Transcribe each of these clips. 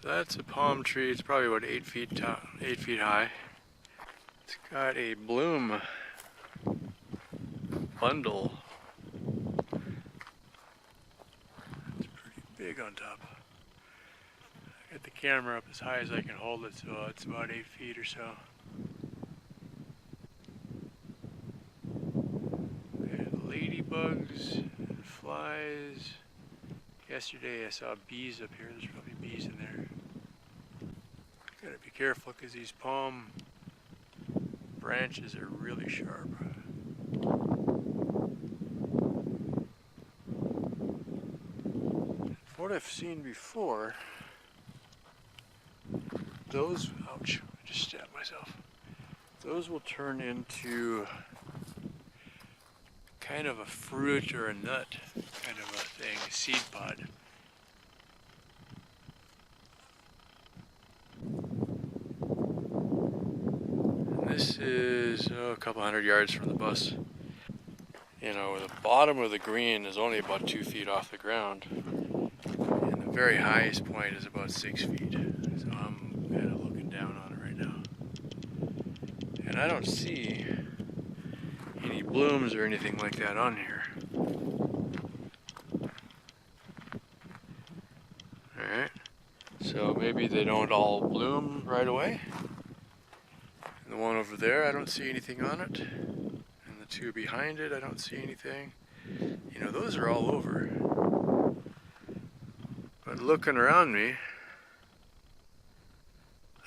So that's a palm tree. It's probably about 8 feet tall, 8 feet high. It's got a bloom bundle. It's pretty big on top. I got the camera up as high as I can hold it, so it's about 8 feet or so. And ladybugs and flies. Yesterday I saw bees up here. There's probably bees in there. Gotta be careful because these palm branches are really sharp. What I've seen before, those, ouch, I just stabbed myself. Those will turn into kind of a fruit or a nut kind of a thing, a seed pod. And this is a couple hundred yards from the bus. You know, the bottom of the green is only about 2 feet off the ground. And the very highest point is about 6 feet. So I'm kind of looking down on it right now. And I don't see any blooms or anything like that on here. Alright, so maybe they don't all bloom right away. And the one over there, I don't see anything on it. And the two behind it, I don't see anything. You know, those are all over. But looking around me,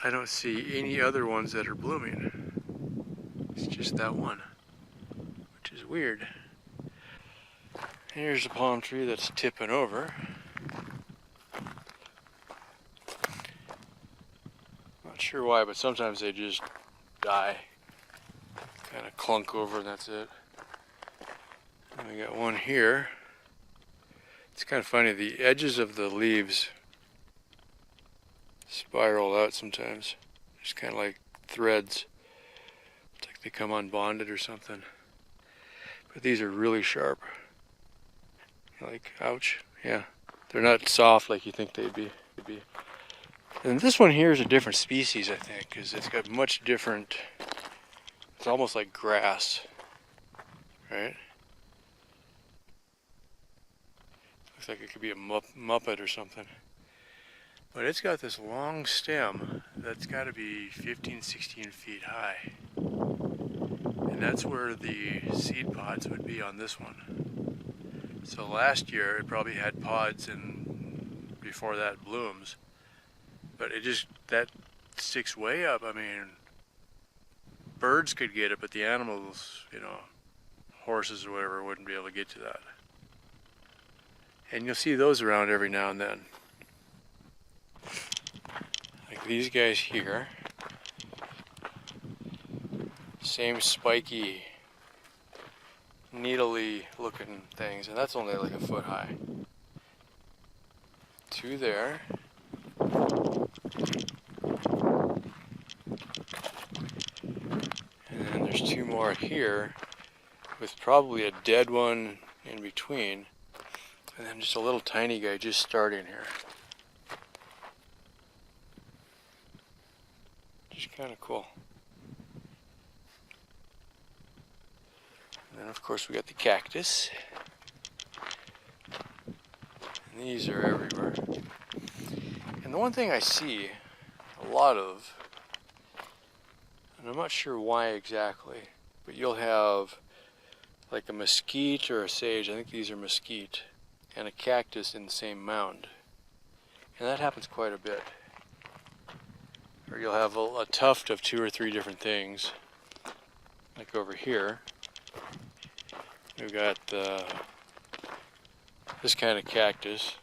I don't see any other ones that are blooming. It's just that one, which is weird. Here's a palm tree that's tipping over. Not sure why, but sometimes they just die. Kind of clunk over and that's it. And we got one here. It's kind of funny, the edges of the leaves spiral out sometimes. Just kind of like threads. It's like they come unbonded or something. But these are really sharp. Like, ouch. Yeah. They're not soft like you think they'd be. And this one here is a different species, I think, because it's got much different, it's almost like grass, right? Looks like it could be a muppet or something. But it's got this long stem that's got to be 15, 16 feet high. And that's where the seed pods would be on this one. So last year it probably had pods and before that blooms. But it just, that sticks way up. I mean, birds could get it, but the animals, you know, horses or whatever wouldn't be able to get to that. And you'll see those around every now and then. Like these guys here. Same spiky, needly looking things, and that's only like a foot high. Two there. And then there's two more here with probably a dead one in between. And then just a little tiny guy just starting here. Just kind of cool. And then of course we got the cactus. And these are everywhere. And the one thing I see a lot of, and I'm not sure why exactly, but you'll have like a mesquite or a sage, I think these are mesquite, and a cactus in the same mound. And that happens quite a bit. Or you'll have a tuft of 2 or 3 different things, like over here. We've got this kind of cactus,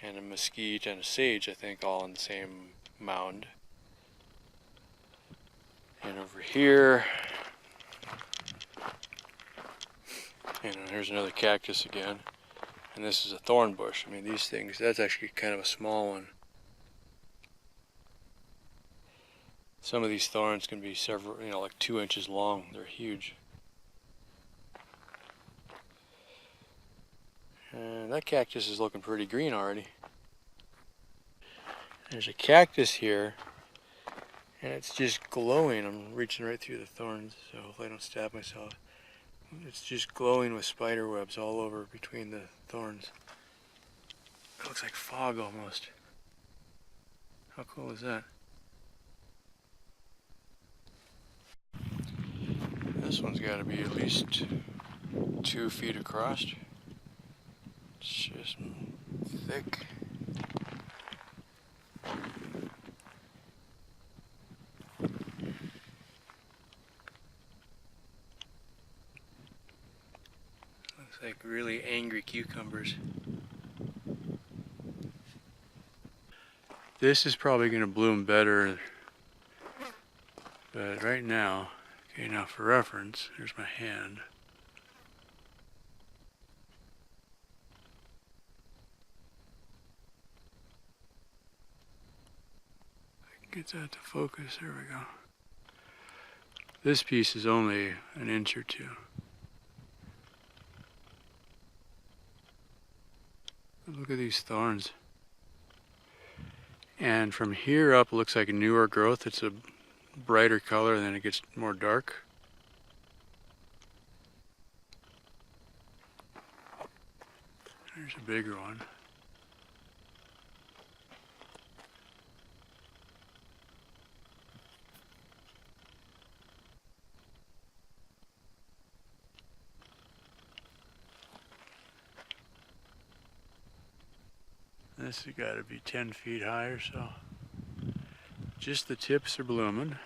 and a mesquite and a sage, I think, all in the same mound. And over here, and here's another cactus again. And this is a thorn bush. I mean, these things, that's actually kind of a small one. Some of these thorns can be several, you know, like 2 inches long. They're huge. And that cactus is looking pretty green already. There's a cactus here, and it's just glowing. I'm reaching right through the thorns, so hopefully I don't stab myself. It's just glowing with spider webs all over between the thorns. It looks like fog almost. How cool is that? This one's got to be at least 2 feet across. It's just thick. Looks like really angry cucumbers. This is probably going to bloom better, but right now, okay, now for reference, here's my hand. Get that to focus, there we go. This piece is only an inch or two. Look at these thorns. And from here up, it looks like a newer growth. It's a brighter color, and then it gets more dark. There's a bigger one. This has got to be 10 feet high or so. Just the tips are blooming.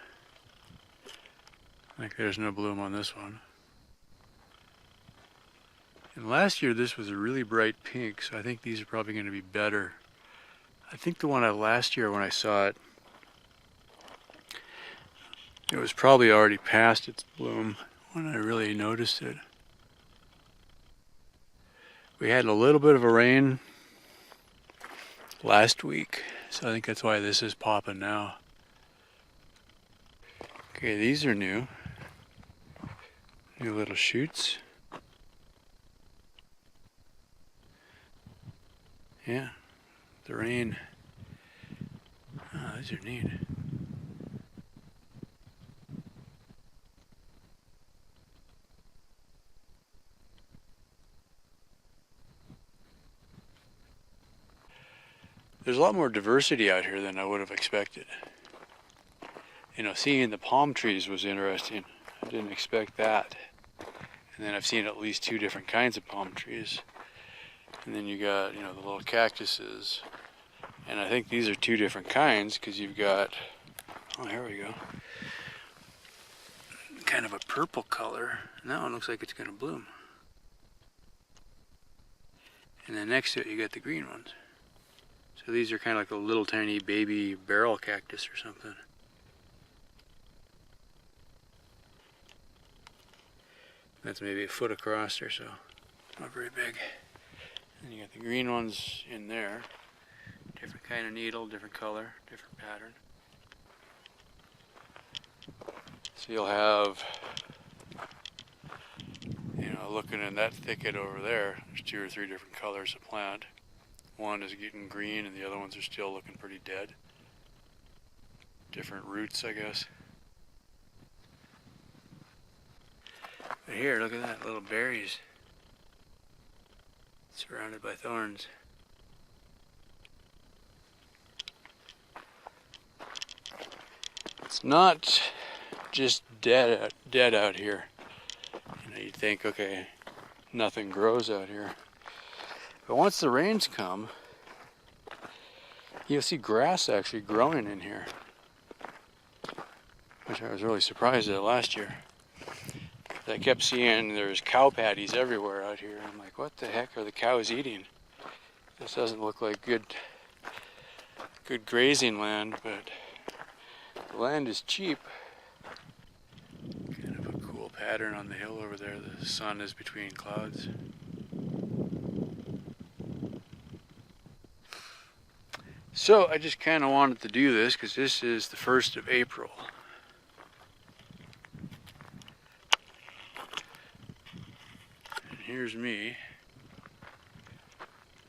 Like there's no bloom on this one. And last year this was a really bright pink, so I think these are probably going to be better. I think the one last year when I saw it, it was probably already past its bloom when I really noticed it. We had a little bit of a rain last week, so I think that's why this is popping now. Okay, these are new little shoots. Yeah, the rain. Oh, these are neat. There's a lot more diversity out here than I would have expected. You know, seeing the palm trees was interesting. I didn't expect that. And then I've seen at least 2 different kinds of palm trees. And then you got, you know, the little cactuses. And I think these are 2 different kinds because you've got, oh, here we go. Kind of a purple color. And that one looks like it's going to bloom. And then next to it you got the green ones. So these are kind of like a little tiny baby barrel cactus or something. That's maybe a foot across or so. Not very big. And you got the green ones in there. Different kind of needle, different color, different pattern. So you'll have, you know, looking in that thicket over there, there's 2 or 3 different colors of plant. One is getting green and the other ones are still looking pretty dead. Different roots, I guess. But here, look at that, little berries. Surrounded by thorns. It's not just dead out here. You know, you'd think, okay, nothing grows out here. But once the rains come, you'll see grass actually growing in here, which I was really surprised at last year. I kept seeing there's cow patties everywhere out here. I'm like, what the heck are the cows eating? This doesn't look like good grazing land, but the land is cheap. Kind of a cool pattern on the hill over there. The sun is between clouds. So I just kind of wanted to do this because this is the 1st of April. And here's me,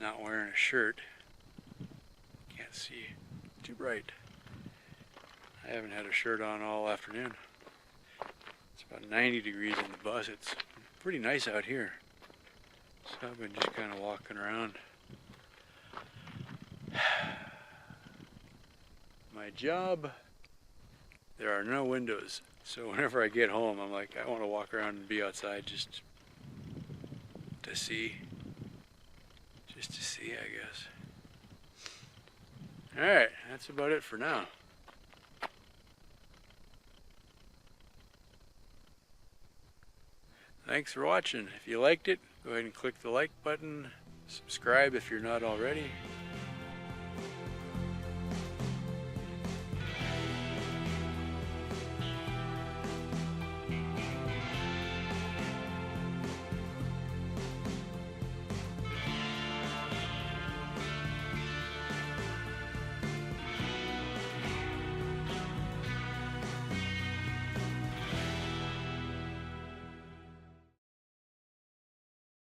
not wearing a shirt. Can't see. too bright. I haven't had a shirt on all afternoon. It's about 90 degrees on the bus. It's pretty nice out here. So I've been just kind of walking around. My job, there are no windows. So whenever I get home, I'm like, I want to walk around and be outside just to see. Just to see, I guess. Alright, that's about it for now. Thanks for watching. If you liked it, go ahead and click the like button. Subscribe if you're not already.